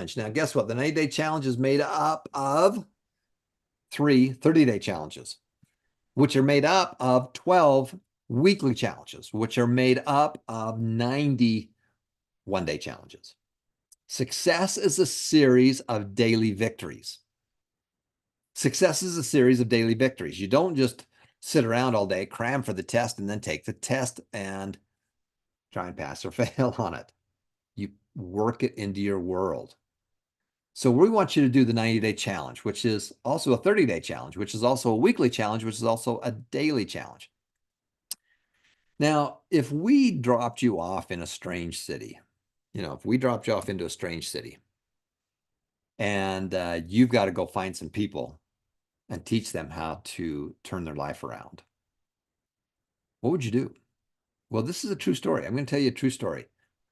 challenge. Now, guess what? The 90-day challenge is made up of 3 30-day challenges, which are made up of 12 weekly challenges, which are made up of 90 one-day challenges. Success is a series of daily victories. Success is a series of daily victories. You don't just sit around all day, cram for the test, and then take the test and try and pass or fail on it. You work it into your world. So we want you to do the 90-day challenge, which is also a 30-day challenge, which is also a weekly challenge, which is also a daily challenge. Now, if we dropped you off in a strange city, if we dropped you off into a strange city and you've got to go find some people and teach them how to turn their life around, what would you do? Well, this is a true story. I'm going to tell you a true story.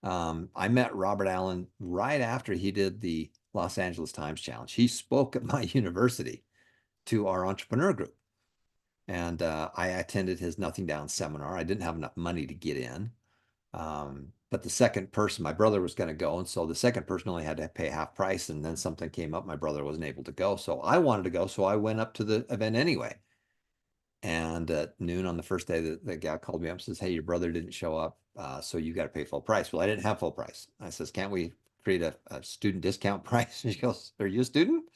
I met Robert Allen right after he did the Los Angeles Times Challenge. He spoke at my university to our entrepreneur group. And I attended his Nothing Down seminar. I didn't have enough money to get in. But the second person, my brother was going to go. And so the second person only had to pay half price. And then something came up. My brother wasn't able to go. So I wanted to go. So I went up to the event anyway. And at noon on the first day, the guy called me up and says, "Hey, your brother didn't show up. So you got to pay full price." Well, I didn't have full price. I says, "Can't we create a student discount price?" And she goes, "Are you a student?" I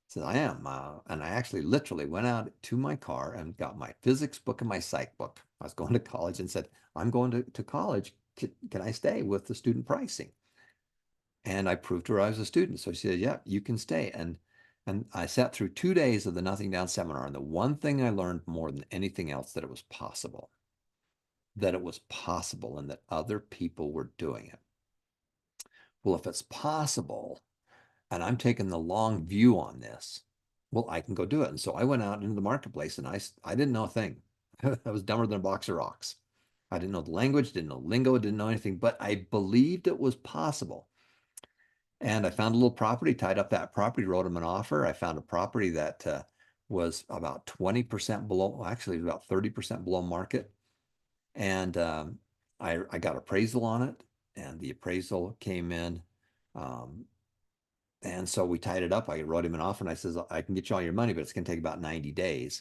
said, "I am." And I actually literally went out to my car and got my physics book and my psych book. I was going to college and said, "I'm going to college. Can I stay with the student pricing?" And I proved to her I was a student. So she said, "Yeah, you can stay." And I sat through 2 days of the Nothing Down seminar. And the one thing I learned more than anything else, that it was possible, and that other people were doing it. Well, if it's possible, and I'm taking the long view on this, well, I can go do it. And so I went out into the marketplace and I didn't know a thing. I was dumber than a box of rocks. I didn't know the language, didn't know lingo, didn't know anything, but I believed it was possible. And I found a little property, tied up that property, wrote him an offer. I found a property that was about 20% below, actually, about 30% below market. And I got appraisal on it, and the appraisal came in. And so we tied it up. I wrote him an offer and I says, "I can get you all your money, but it's going to take about 90 days.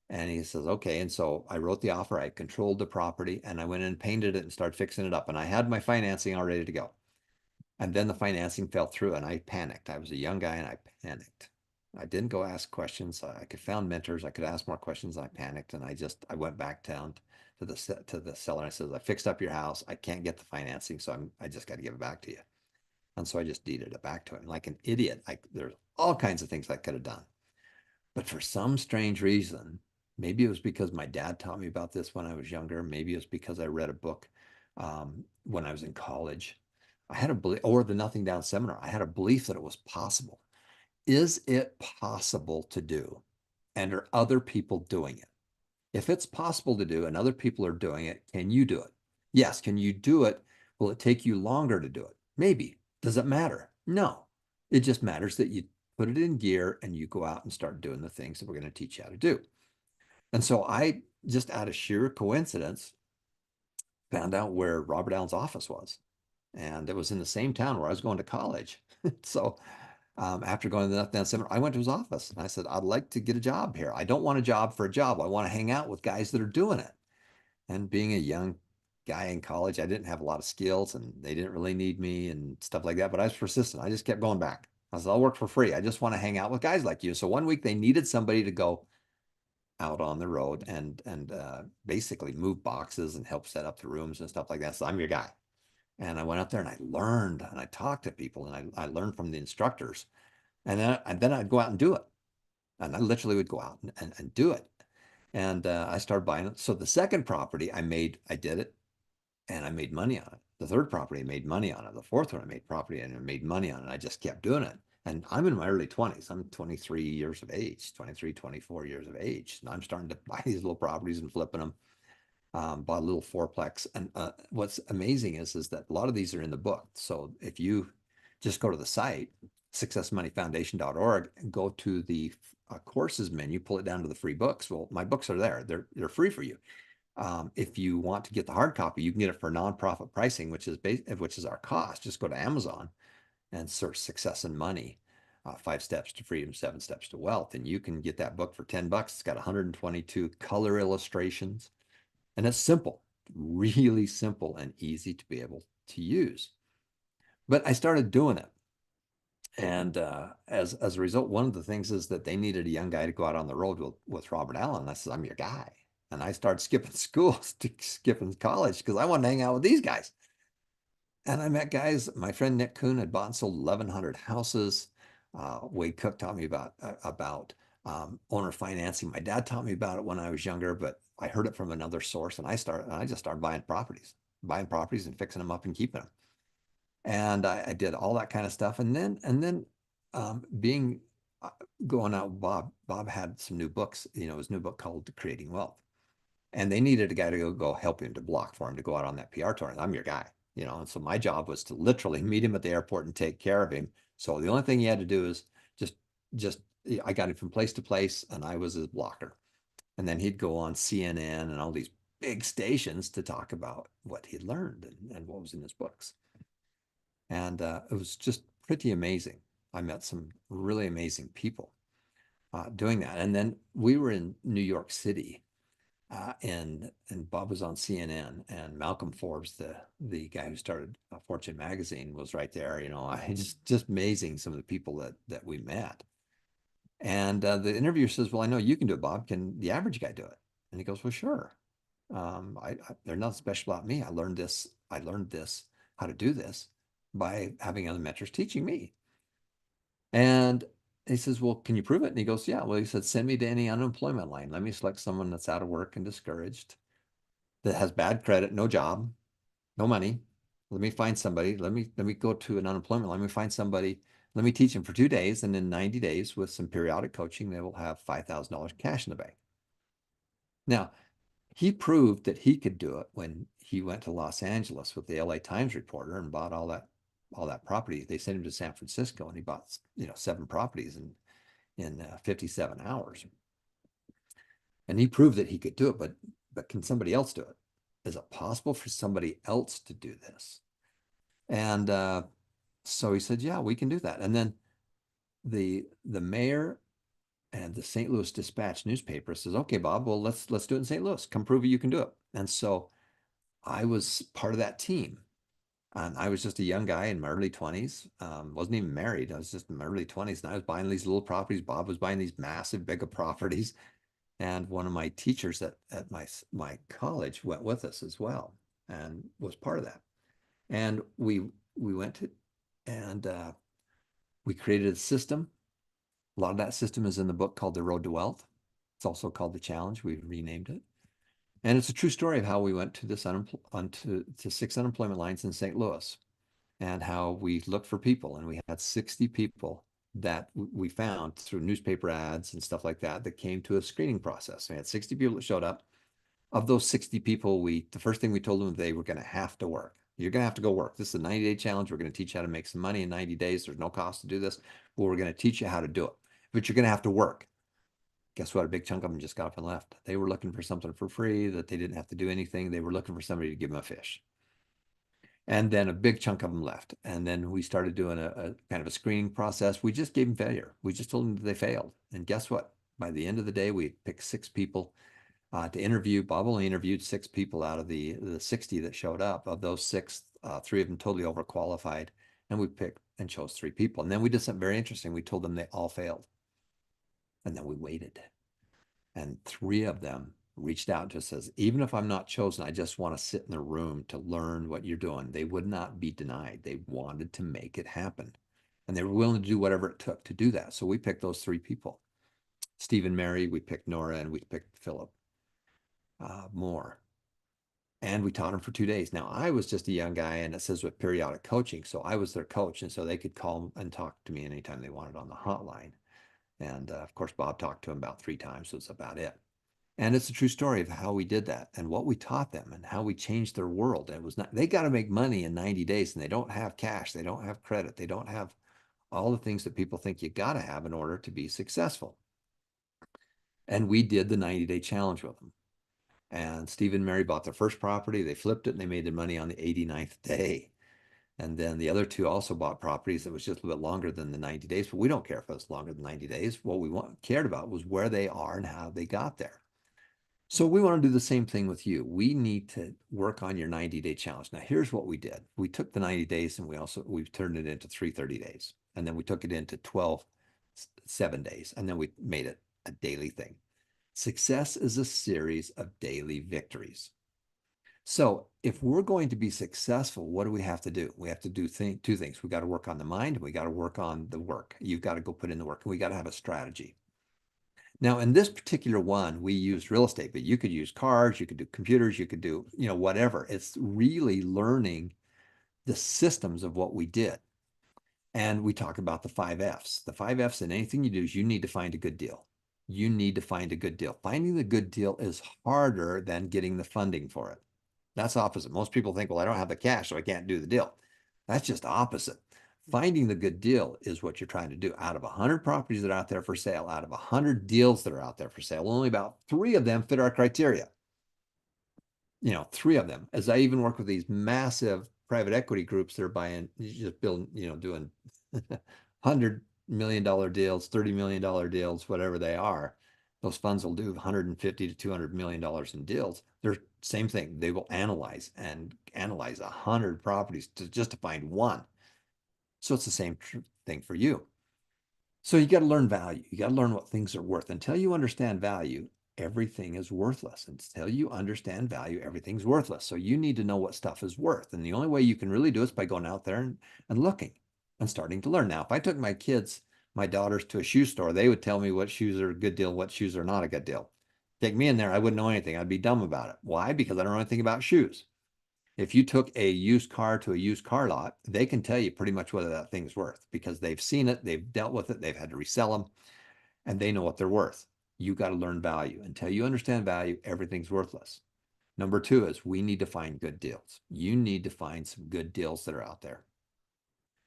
And he says, "Okay." And so I wrote the offer. I controlled the property and I went in and painted it and started fixing it up. And I had my financing all ready to go. And then the financing fell through and I panicked. I was a young guy and I panicked. I didn't go ask questions. I could found mentors. I could ask more questions. I panicked and I went back down to the seller. I said, "I fixed up your house. I can't get the financing, so I just got to give it back to you." And so I just deeded it back to him like an idiot. There's all kinds of things I could have done. But for some strange reason, maybe it was because my dad taught me about this when I was younger. Maybe it was because I read a book when I was in college. I had a belief, or the Nothing Down seminar, I had a belief that it was possible. Is it possible to do? And are other people doing it? If it's possible to do and other people are doing it, can you do it? Yes. Can you do it? Will it take you longer to do it? Maybe. Does it matter? No. It just matters that you put it in gear and you go out and start doing the things that we're going to teach you how to do. And so I just out of sheer coincidence found out where Robert Allen's office was. And it was in the same town where I was going to college. So after going to that seminar, I went to his office and I said, "I'd like to get a job here. I don't want a job for a job. I want to hang out with guys that are doing it." And being a young guy in college, I didn't have a lot of skills and they didn't really need me and stuff like that. But I was persistent. I just kept going back. I said, "I'll work for free. I just want to hang out with guys like you." So one week they needed somebody to go out on the road and basically move boxes and help set up the rooms and stuff like that. So I'm your guy. And I went up there and I learned and I talked to people and I learned from the instructors. And then I'd go out and do it. And I literally would go out and do it. And I started buying it. So the second property I did it and I made money on it. The third property I made money on it. The fourth one I made property and I made money on it. I just kept doing it. And I'm in my early 20s. I'm 23 years of age, 23, 24 years of age. And I'm starting to buy these little properties and flipping them. Bought a little fourplex. And what's amazing is that a lot of these are in the book. So if you just go to the site, successmoneyfoundation.org, and go to the courses menu, pull it down to the free books. Well, my books are there. They're free for you. If you want to get the hard copy, you can get it for nonprofit pricing, which is our cost. Just go to Amazon and search Success and Money, 5 Steps to Freedom, 7 Steps to Wealth. And you can get that book for $10. It's got 122 color illustrations. And it's simple, really simple and easy to be able to use. But I started doing it. And as a result, one of the things is that they needed a young guy to go out on the road with Robert Allen. And I said, I'm your guy. And I started skipping school, skipping college because I wanted to hang out with these guys. And I met guys. My friend Nick Kuhn had bought and sold 1,100 houses. Wade Cook taught me about owner financing. My dad taught me about it when I was younger, but I heard it from another source, and I just started buying properties and fixing them up and keeping them. And I did all that kind of stuff. And then being going out, Bob had some new books. His new book called Creating Wealth, and they needed a guy to go help him to block for him to go out on that PR tour. And I'm your guy. And so my job was to literally meet him at the airport and take care of him. So the only thing he had to do is just I got him from place to place, and I was his blocker. And then he'd go on CNN and all these big stations to talk about what he'd learned and what was in his books. And it was just pretty amazing. I met some really amazing people doing that. And then we were in New York City, and Bob was on CNN, and Malcolm Forbes, the guy who started Fortune magazine, was right there. I just amazing some of the people that we met. And the interviewer says, "Well, I know you can do it, Bob. Can the average guy do it?" And he goes, "Well, sure. There's nothing special about me. I learned this how to do this by having other mentors teaching me." And he says, "Well, can you prove it?" And he goes, "Yeah." Well, he said, "Send me to any unemployment line. Let me select someone that's out of work and discouraged, that has bad credit, no job, no money. Let me find somebody. Let me go to an unemployment line. Let me find somebody. Let me teach them for 2 days. And in 90 days, with some periodic coaching, they will have $5,000 cash in the bank." Now, he proved that he could do it when he went to Los Angeles with the LA Times reporter and bought all that property. They sent him to San Francisco, and he bought 7 properties in 57 hours. And he proved that he could do it, but can somebody else do it? Is it possible for somebody else to do this? And so he said, "Yeah, we can do that." And then the mayor and the St. Louis Dispatch newspaper says, "Okay, Bob, well, let's do it in St. Louis. Come prove you can do it." And so I was part of that team. And I was just a young guy in my early 20s. Wasn't even married. I was just in my early 20s, and I was buying these little properties. Bob was buying these massive, bigger properties. And one of my teachers at my college went with us as well and was part of that. And we went to and we created a system. A lot of that system is in the book called The Road to Wealth. It's also called The Challenge. We renamed it. And it's a true story of how we went to to 6 unemployment lines in St. Louis, and how we looked for people. And we had 60 people that we found through newspaper ads and stuff like that came to a screening process. We had 60 people that showed up. Of those 60 people, the first thing we told them, they were going to have to work. You're going to have to go work. This is a 90-day challenge. We're going to teach you how to make some money in 90 days. There's no cost to do this, but we're going to teach you how to do it. But you're going to have to work. Guess what? A big chunk of them just got up and left. They were looking for something for free, that they didn't have to do anything. They were looking for somebody to give them a fish. And then a big chunk of them left. And then we started doing a kind of a screening process. We just gave them failure. We just told them that they failed. And guess what? By the end of the day, we picked 6 people to interview. Bob only interviewed 6 people out of the 60 that showed up. Of those 6, 3 of them totally overqualified. And we picked and chose 3 people. And then we did something very interesting. We told them they all failed. And then we waited. And 3 of them reached out to us, says, "Even if I'm not chosen, I just want to sit in the room to learn what you're doing." They would not be denied. They wanted to make it happen. And they were willing to do whatever it took to do that. So we picked those 3 people. Steve and Mary, we picked Nora, and we picked Philip Moore. And we taught them for 2 days. Now, I was just a young guy, and it says with periodic coaching. So I was their coach. And so they could call and talk to me anytime they wanted on the hotline. And of course, Bob talked to them about 3 times. So it's about it. And it's a true story of how we did that and what we taught them and how we changed their world. It was not, they got to make money in 90 days, and they don't have cash. They don't have credit. They don't have all the things that people think you got to have in order to be successful. And we did the 90-day challenge with them. And Steve and Mary bought their first property. They flipped it, and they made their money on the 89th day. And then the other two also bought properties that was just a little bit longer than the 90 days, but we don't care if it's longer than 90 days. What we cared about was where they are and how they got there. So we want to do the same thing with you. We need to work on your 90-day challenge. Now, here's what we did. We took the 90 days and we've turned it into 330 days. And then we took it into 12, 7 days. And then we made it a daily thing. Success is a series of daily victories. So if we're going to be successful, what do we have to do? We have to do two things. We got to work on the mind and we got to work on the work. You've got to go put in the work and we got to have a strategy. Now, in this particular one, we used real estate, but you could use cars, you could do computers, you could do, whatever. It's really learning the systems of what we did. And we talk about the 5 Fs. The 5 Fs in anything you do is you need to find a good deal. You need to find a good deal. Finding the good deal is harder than getting the funding for it. That's opposite. Most people think, well, I don't have the cash, so I can't do the deal. That's just opposite. Finding the good deal is what you're trying to do. Out of 100 properties that are out there for sale, out of 100 deals that are out there for sale, only about 3 of them fit our criteria. 3 of them. As I even work with these massive private equity groups that are buying, just building, doing $100 million deals, $30 million deals, whatever they are. Those funds will do 150 to $200 million in deals. They're same thing. They will analyze 100 properties just to find one. So it's the same thing for you. So you got to learn value. You got to learn what things are worth. Until you understand value, everything is worthless. Until you understand value, everything's worthless. So you need to know what stuff is worth. And the only way you can really do it is by going out there and looking and starting to learn. Now, if I took my daughters to a shoe store, they would tell me what shoes are a good deal, what shoes are not a good deal. Take me in there, I wouldn't know anything. I'd be dumb about it. Why? Because I don't know anything about shoes. If you took a used car to a used car lot, they can tell you pretty much whether that thing's worth because they've seen it, they've dealt with it, they've had to resell them, and they know what they're worth. You got to learn value. Until you understand value, everything's worthless. Number 2 is we need to find good deals. You need to find some good deals that are out there.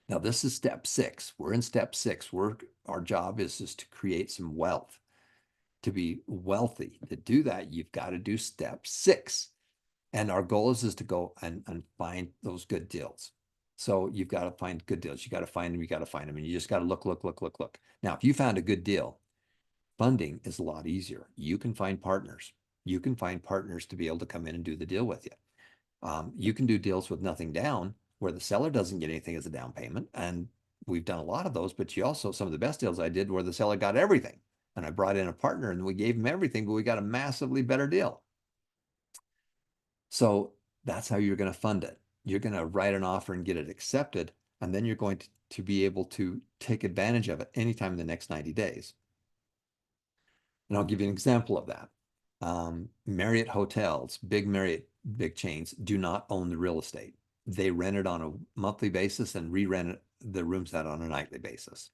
Now, this is step 6. We're in step 6. Our job is to create some wealth. To be wealthy, to do that, you've got to do step 6. And our goal is to go and find those good deals. So you've got to find good deals. You got to find them. You got to find them. And you just got to look. Now, if you found a good deal, funding is a lot easier. You can find partners. You can find partners to be able to come in and do the deal with you. You can do deals with nothing down where the seller doesn't get anything as a down payment. And we've done a lot of those, but some of the best deals I did where the seller got everything. And I brought in a partner and we gave him everything, but we got a massively better deal. So that's how you're going to fund it. You're going to write an offer and get it accepted, and then you're going to be able to take advantage of it anytime in the next 90 days. And I'll give you an example of that. Marriott hotels, big chains, do not own the real estate. They rent it on a monthly basis and re-rent the rooms out on a nightly basis.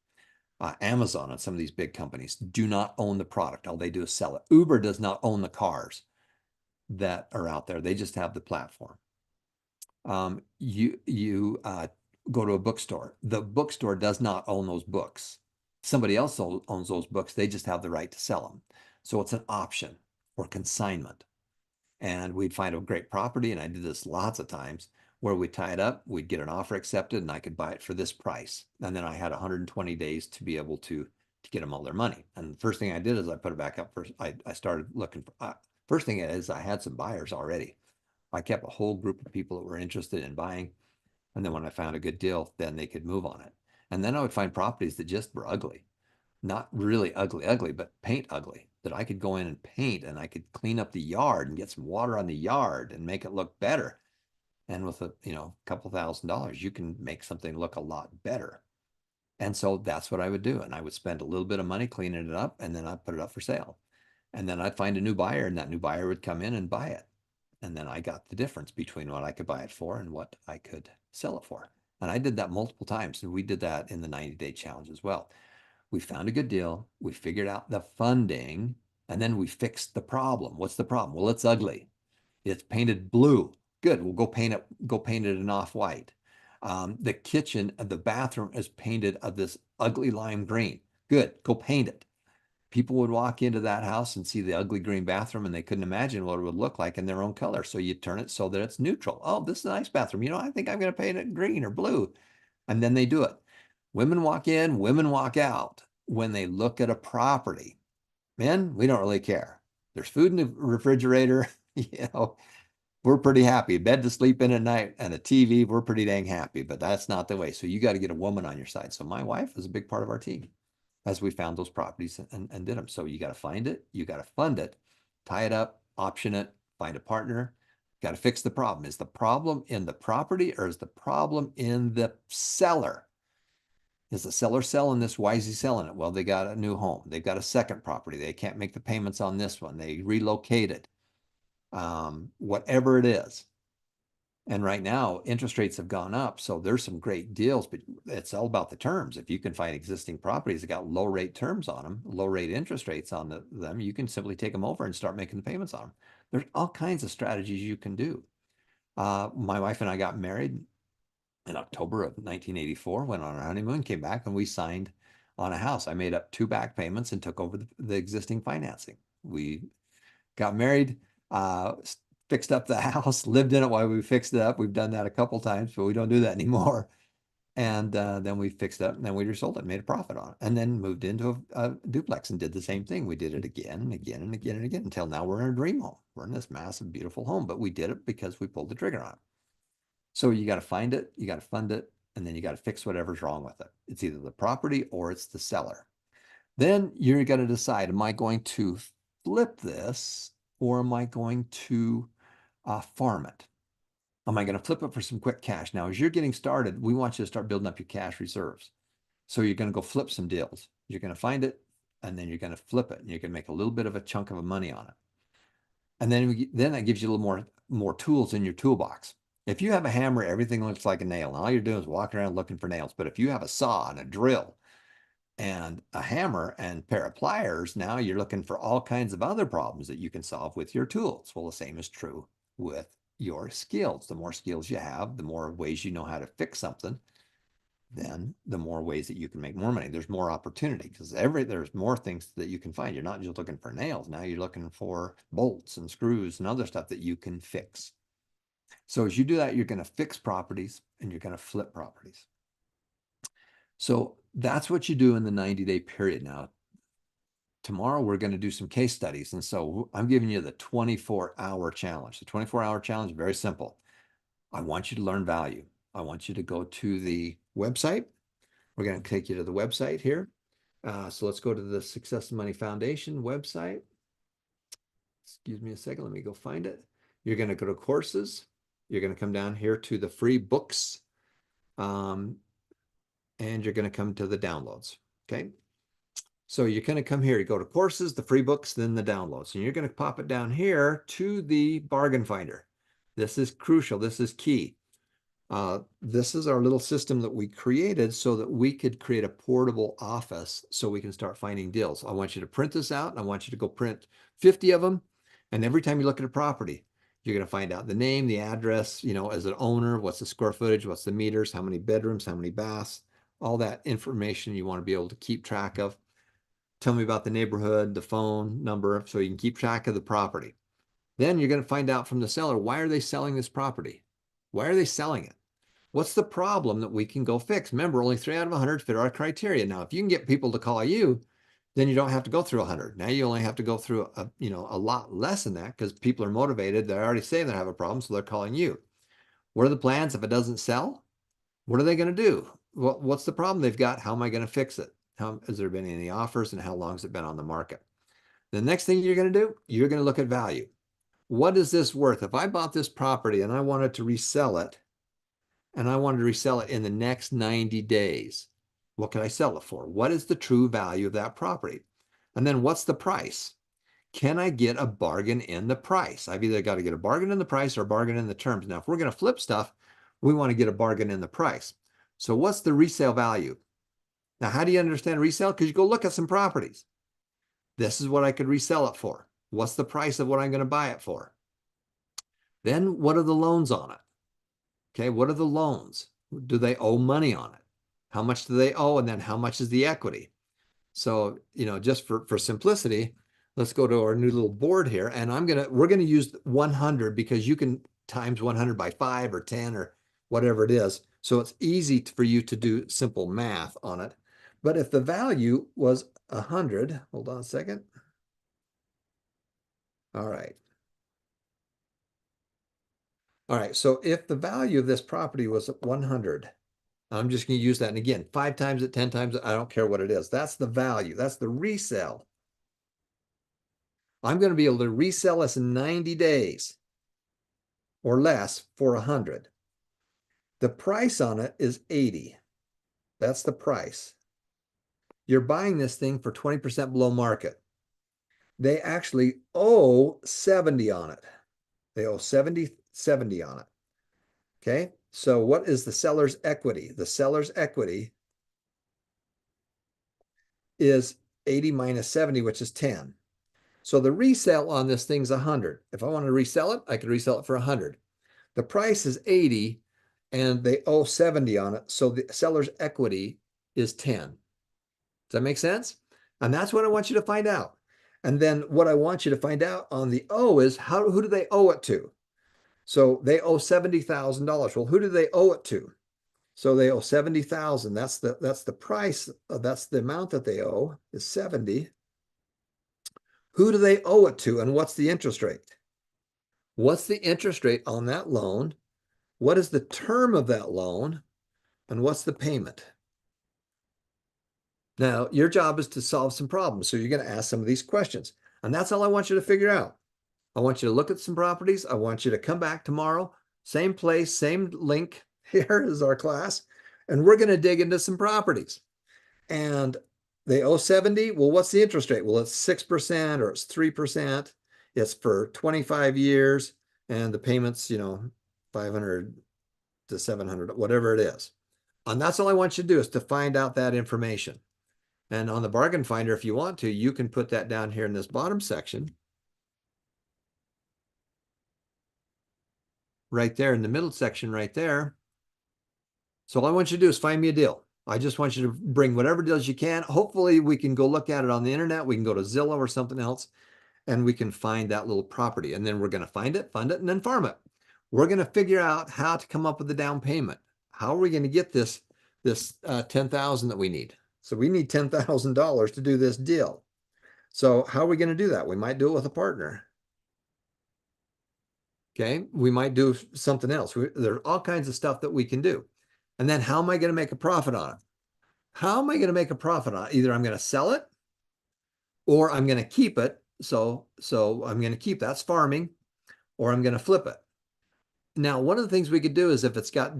Amazon and some of these big companies do not own the product. All they do is sell it. Uber does not own the cars that are out there. They just have the platform. You go to a bookstore. The bookstore does not own those books. Somebody else owns those books. They just have the right to sell them. So it's an option or consignment. And we'd find a great property, and I did this lots of times, where we'd tie it up, we'd get an offer accepted, and I could buy it for this price. And then I had 120 days to be able to get them all their money. And the first thing I did is I put it back up. First, I started looking for, first thing is I had some buyers already. I kept a whole group of people that were interested in buying. And then when I found a good deal, then they could move on it. And then I would find properties that just were ugly. Not really ugly, but paint ugly, that I could go in and paint and I could clean up the yard and get some water on the yard and make it look better. And with a couple $1,000s, you can make something look a lot better. And so that's what I would do. And I would spend a little bit of money cleaning it up, and then I'd put it up for sale. And then I'd find a new buyer, and that new buyer would come in and buy it. And then I got the difference between what I could buy it for and what I could sell it for. And I did that multiple times. And we did that in the 90-day challenge as well. We found a good deal. We figured out the funding, and then we fixed the problem. What's the problem? Well, it's ugly. It's painted blue. Good. We'll go paint it an off-white. The kitchen, the bathroom is painted of this ugly lime green. Good. Go paint it. People would walk into that house and see the ugly green bathroom and they couldn't imagine what it would look like in their own color. So you turn it so that it's neutral. Oh, this is a nice bathroom. I think I'm going to paint it green or blue. And then they do it. Women walk in, women walk out when they look at a property. Men, we don't really care. There's food in the refrigerator. We're pretty happy. Bed to sleep in at night and a TV, we're pretty dang happy, but that's not the way. So you got to get a woman on your side. So my wife was a big part of our team as we found those properties and did them. So you got to find it, you got to fund it, tie it up, option it, find a partner, got to fix the problem. Is the problem in the property or is the problem in the seller? Is the seller selling this? Why is he selling it? Well, they got a new home. They've got a second property. They can't make the payments on this one. They relocated. Whatever it is. And right now, interest rates have gone up. So there's some great deals, but it's all about the terms. If you can find existing properties that got low rate terms on them, low rate interest rates on them, you can simply take them over and start making the payments on them. There's all kinds of strategies you can do. My wife and I got married in October of 1984, went on our honeymoon, came back, and we signed on a house. I made up 2 back payments and took over the existing financing. We got married, fixed up the house, lived in it while we fixed it up. We've done that a couple times, but we don't do that anymore. And then we fixed it up and then we resold it, made a profit on it, and then moved into a duplex and did the same thing. We did it again and again and again and again until now we're in a dream home. We're in this massive, beautiful home, but we did it because we pulled the trigger on it. So you got to find it, you got to fund it, and then you got to fix whatever's wrong with it. It's either the property or it's the seller. Then you're going to decide, am I going to flip this or am I going to farm it? Am I going to flip it for some quick cash? Now, as you're getting started, we want you to start building up your cash reserves. So you're going to go flip some deals. You're going to find it, and then you're going to flip it, and you're going to make a little bit of a chunk of money on it. And then that gives you a little more tools in your toolbox. If you have a hammer, everything looks like a nail. And all you're doing is walking around looking for nails. But if you have a saw and a drill and a hammer and pair of pliers, now you're looking for all kinds of other problems that you can solve with your tools. Well, the same is true with your skills. The more skills you have, the more ways you know how to fix something, then the more ways that you can make more money. There's more opportunity because there's more things that you can find. You're not just looking for nails. Now you're looking for bolts and screws and other stuff that you can fix. So as you do that, you're going to fix properties and you're going to flip properties. So that's what you do in the 90-day period. Now, tomorrow we're going to do some case studies. And so I'm giving you the 24-hour challenge. The 24-hour challenge, very simple. I want you to learn value. I want you to go to the website. We're going to take you to the website here. So let's go to the Success and Money Foundation website. Excuse me a second. Let me go find it. You're going to go to courses. You're going to come down here to the free books. And you're going to come to the downloads. Okay. So you're going to come here, you go to courses, the free books, then the downloads. And you're going to pop it down here to the bargain finder. This is crucial. This is key. This is our little system that we created so that we could create a portable office so we can start finding deals. I want you to print this out and I want you to go print 50 of them. And every time you look at a property, you're going to find out the name, the address, as an owner, what's the square footage, what's the meters, how many bedrooms, how many baths, all that information you want to be able to keep track of. Tell me about the neighborhood, the phone number, so you can keep track of the property. Then you're going to find out from the seller, why are they selling this property? Why are they selling it? What's the problem that we can go fix? Remember, only 3 out of 100 fit our criteria. Now, if you can get people to call you, then you don't have to go through 100. Now you only have to go through a lot less than that because people are motivated. They're already saying they have a problem, so they're calling you. What are the plans if it doesn't sell? What are they going to do? What's the problem they've got? How am I going to fix it? Has there been any offers and how long has it been on the market? The next thing you're going to do, you're going to look at value. What is this worth? If I bought this property and I wanted to resell it, and I wanted to resell it in the next 90 days, what can I sell it for? What is the true value of that property? And then what's the price? Can I get a bargain in the price? I've either got to get a bargain in the price or a bargain in the terms. Now, if we're going to flip stuff, we want to get a bargain in the price. So what's the resale value? Now, how do you understand resale? Because you go look at some properties. This is what I could resell it for. What's the price of what I'm going to buy it for? Then what are the loans on it? Okay, what are the loans? Do they owe money on it? How much do they owe? And then how much is the equity? So, just for simplicity, let's go to our new little board here, and we're gonna use 100 because you can times 100 by 5 or 10 or whatever it is. So it's easy for you to do simple math on it. But if the value was 100, hold on a second. All right. All right, so if the value of this property was 100, I'm just going to use that. And again, 5 times it, 10 times it, I don't care what it is. That's the value. That's the resale. I'm going to be able to resell this in 90 days or less for 100. The price on it is 80. That's the price. You're buying this thing for 20% below market. They actually owe 70 on it. They owe 70 on it. Okay, so what is the seller's equity? The seller's equity is 80 minus 70, which is 10. So the resale on this thing's 100. If I want to resell it, I could resell it for 100. The price is 80 and they owe 70 on it. So the seller's equity is 10. Does that make sense? And that's what I want you to find out. And then what I want you to find out on the O is who do they owe it to? So they owe $70,000. Well, who do they owe it to? So they owe 70,000. That's the price. That's the amount that they owe is 70. Who do they owe it to, and what's the interest rate? What's the interest rate on that loan? What is the term of that loan? And what's the payment? Now, your job is to solve some problems. So you're going to ask some of these questions. And that's all I want you to figure out. I want you to look at some properties. I want you to come back tomorrow. Same place, same link. Here is our class. And we're going to dig into some properties. And they owe 70. Well, what's the interest rate? Well, it's 6% or it's 3%. It's for 25 years. And the payments, 500 to 700, whatever it is. And that's all I want you to do is to find out that information. And on the bargain finder, if you want to, you can put that down here in this bottom section. Right there in the middle section right there. So all I want you to do is find me a deal. I just want you to bring whatever deals you can. Hopefully we can go look at it on the internet. We can go to Zillow or something else and we can find that little property. And then we're going to find it, fund it, and then farm it. We're going to figure out how to come up with the down payment. How are we going to get this $10,000 that we need? So we need $10,000 to do this deal. So how are we going to do that? We might do it with a partner. Okay, we might do something else. There's all kinds of stuff that we can do. And then how am I going to make a profit on it? How am I going to make a profit on it? Either I'm going to sell it or I'm going to keep it. So I'm going to keep, that's farming, or I'm going to flip it. Now, one of the things we could do is if it's got,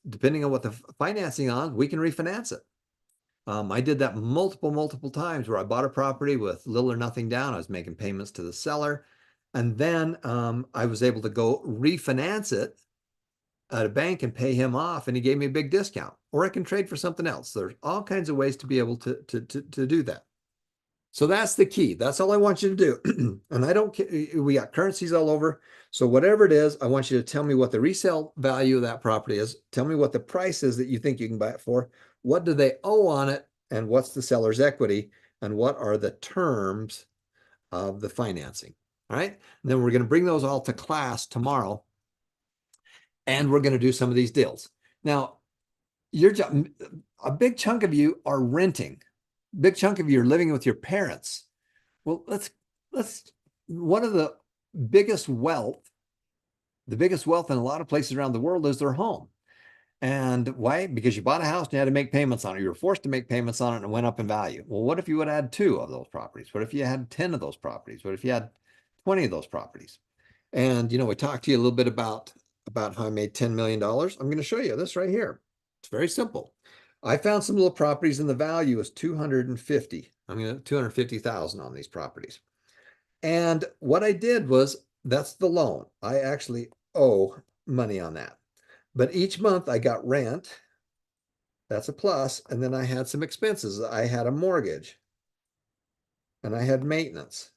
depending on what the financing on, we can refinance it. I did that multiple times where I bought a property with little or nothing down. I was making payments to the seller. And then I was able to go refinance it at a bank and pay him off, and he gave me a big discount. Or I can trade for something else. There's all kinds of ways to be able to do that. So that's the key. That's all I want you to do. And I don't care. We got currencies all over. So whatever it is, I want you to tell me what the resale value of that property is. Tell me what the price is that you think you can buy it for. What do they owe on it? And what's the seller's equity? And what are the terms of the financing? All right. And then we're going to bring those all to class tomorrow. And we're going to do some of these deals. Now, your job, a big chunk of you are renting. Big chunk of you are living with your parents. Well, let's one of the biggest wealth in a lot of places around the world is their home. And why? Because you bought a house and you had to make payments on it. You were forced to make payments on it and it went up in value. Well, what if you would add 2 of those properties? What if you had 10 of those properties? What if you had 20 of those properties? And, we talked to you a little bit about how I made $10 million. I'm going to show you this right here. It's very simple. I found some little properties and the value is 250. I'm going to 250,000 on these properties. And what I did was, that's the loan. I actually owe money on that. But each month I got rent. That's a plus. And then I had some expenses. I had a mortgage and I had maintenance.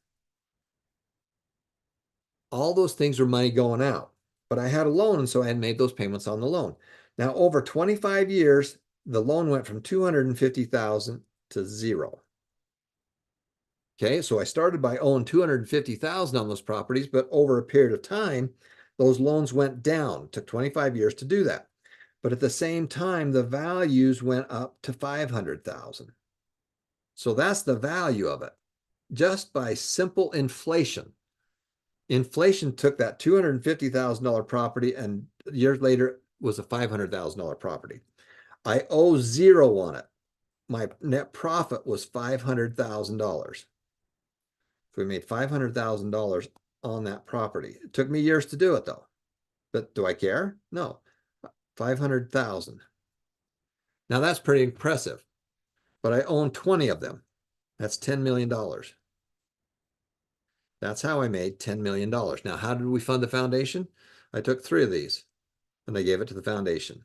All those things were money going out, but I had a loan. And so I had made those payments on the loan. Now, over 25 years, the loan went from 250,000 to 0. Okay, so I started by owing 250,000 on those properties, but over a period of time, those loans went down. It took 25 years to do that. But at the same time, the values went up to 500,000. So that's the value of it. Just by simple inflation. Inflation took that $250,000 property and years later was a $500,000 property. I owe zero on it. My net profit was $500,000. So we made $500,000 on that property. It took me years to do it though. But do I care? No. 500,000. Now that's pretty impressive. But I own 20 of them. That's $10 million. That's how I made $10 million. Now, how did we fund the foundation? I took 3 of these and I gave it to the foundation.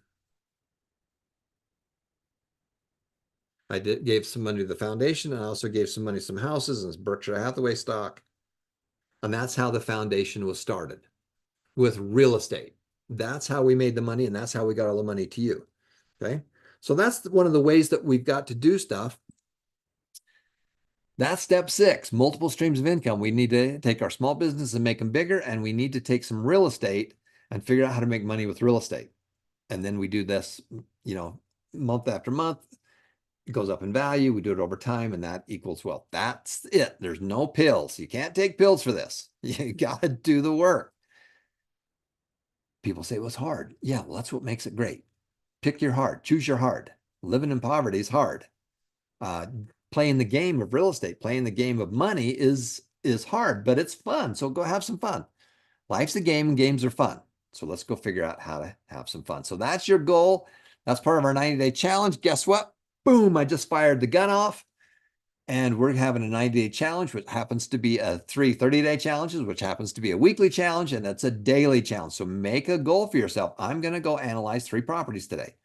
I gave some money to the foundation. And I also gave some money to some houses and Berkshire Hathaway stock. And that's how the foundation was started, with real estate. That's how we made the money, and that's how we got all the money to you. Okay. So that's one of the ways that we've got to do stuff. That's step 6, multiple streams of income. We need to take our small business and make them bigger, and we need to take some real estate and figure out how to make money with real estate. And then we do this, month after month. It goes up in value. We do it over time, and that equals wealth. That's it. There's no pills. You can't take pills for this. You got to do the work. People say it was hard. Yeah, well, that's what makes it great. Pick your hard. Choose your hard. Living in poverty is hard. Playing the game of real estate, playing the game of money is hard, but it's fun. So go have some fun. Life's a game and games are fun. So let's go figure out how to have some fun. So that's your goal. That's part of our 90-day challenge. Guess what? Boom, I just fired the gun off. And we're having a 90-day challenge, which happens to be 3 30-day challenges, which happens to be a weekly challenge, and it's a daily challenge. So make a goal for yourself. I'm going to go analyze 3 properties today.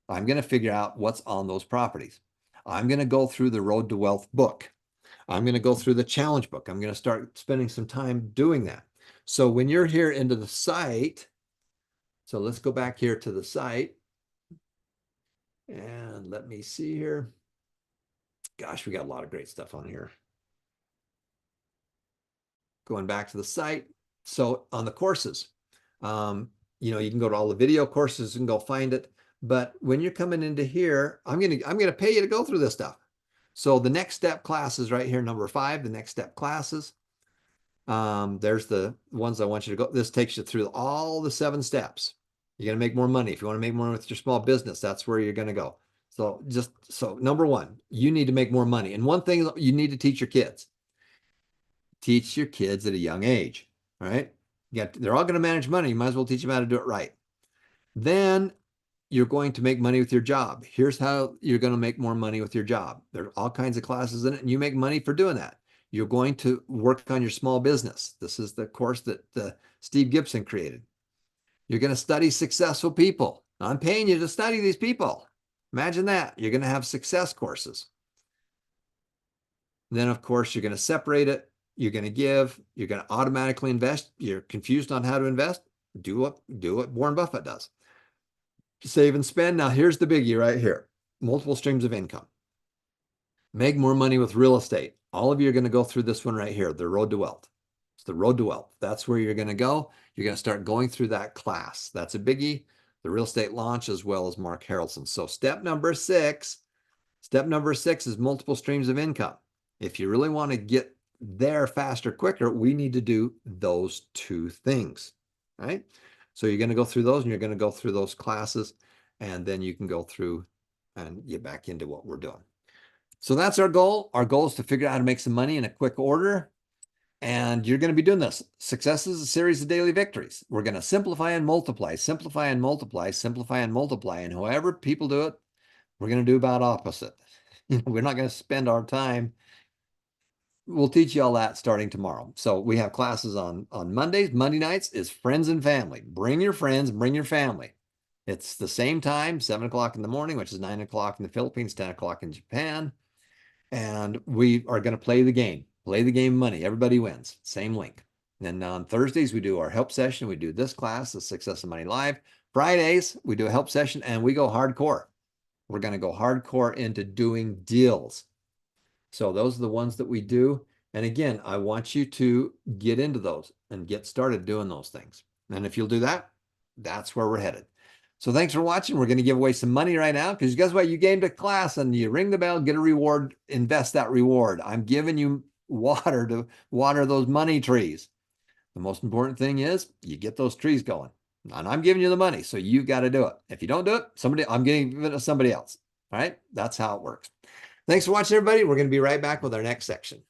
I'm going to figure out what's on those properties. I'm going to go through the Road to Wealth book. I'm going to go through the challenge book. I'm going to start spending some time doing that. So when you're here into the site, so let's go back here to the site. And let me see here. Gosh, we got a lot of great stuff on here. Going back to the site. So on the courses, you can go to all the video courses and go find it. But when you're coming into here, I'm gonna pay you to go through this stuff. So the next step classes right here, number 5, the next step classes. There's the ones I want you to go. This takes you through all the 7 steps. You're gonna make more money. If you want to make more money with your small business, that's where you're gonna go. So number 1, you need to make more money. And one thing you need to teach your kids. Teach your kids at a young age. All right. They're all going to manage money. You might as well teach them how to do it right. Then you're going to make money with your job. Here's how you're going to make more money with your job. There are all kinds of classes in it, and you make money for doing that. You're going to work on your small business. This is the course that Steve Gibson created. You're going to study successful people. I'm paying you to study these people. Imagine that. You're going to have success courses. Then, of course, you're going to separate it. You're going to give. You're going to automatically invest. You're confused on how to invest. Do what Warren Buffett does. Save and spend. Now, here's the biggie right here. Multiple streams of income. Make more money with real estate. All of you are going to go through this one right here, the Road to Wealth. It's the Road to Wealth. That's where you're going to go. You're going to start going through that class. That's a biggie. The real estate launch, as well as Mark Harrelson. So step number 6 is multiple streams of income. If you really want to get there faster, quicker, we need to do those 2 things, right? So you're going to go through those, and you're going to go through those classes, and then you can go through and get back into what we're doing. So that's our goal. Our goal is to figure out how to make some money in a quick order. And you're going to be doing this. Success is a series of daily victories. We're going to simplify and multiply, simplify and multiply, simplify and multiply. And however people do it, we're going to do about opposite. We're not going to spend our time. We'll teach you all that starting tomorrow. So we have classes on Mondays. Monday nights is friends and family. Bring your friends, bring your family. It's the same time, 7 o'clock in the morning, which is 9 o'clock in the Philippines, 10 o'clock in Japan. And we are going to play the game. Play the game of money. Everybody wins. Same link. And then on Thursdays, we do our help session. We do this class, the Success of Money Live. Fridays, we do a help session, and we go hardcore. We're going to go hardcore into doing deals. So those are the ones that we do. And again, I want you to get into those and get started doing those things. And if you'll do that, that's where we're headed. So thanks for watching. We're going to give away some money right now because guess what? You came to class and you ring the bell, get a reward, invest that reward. I'm giving you water to water those money trees. The most important thing is you get those trees going. And I'm giving you the money, so you got to do it. If you don't do it, I'm giving it to somebody else. All right? That's how it works. Thanks for watching, everybody. We're going to be right back with our next section.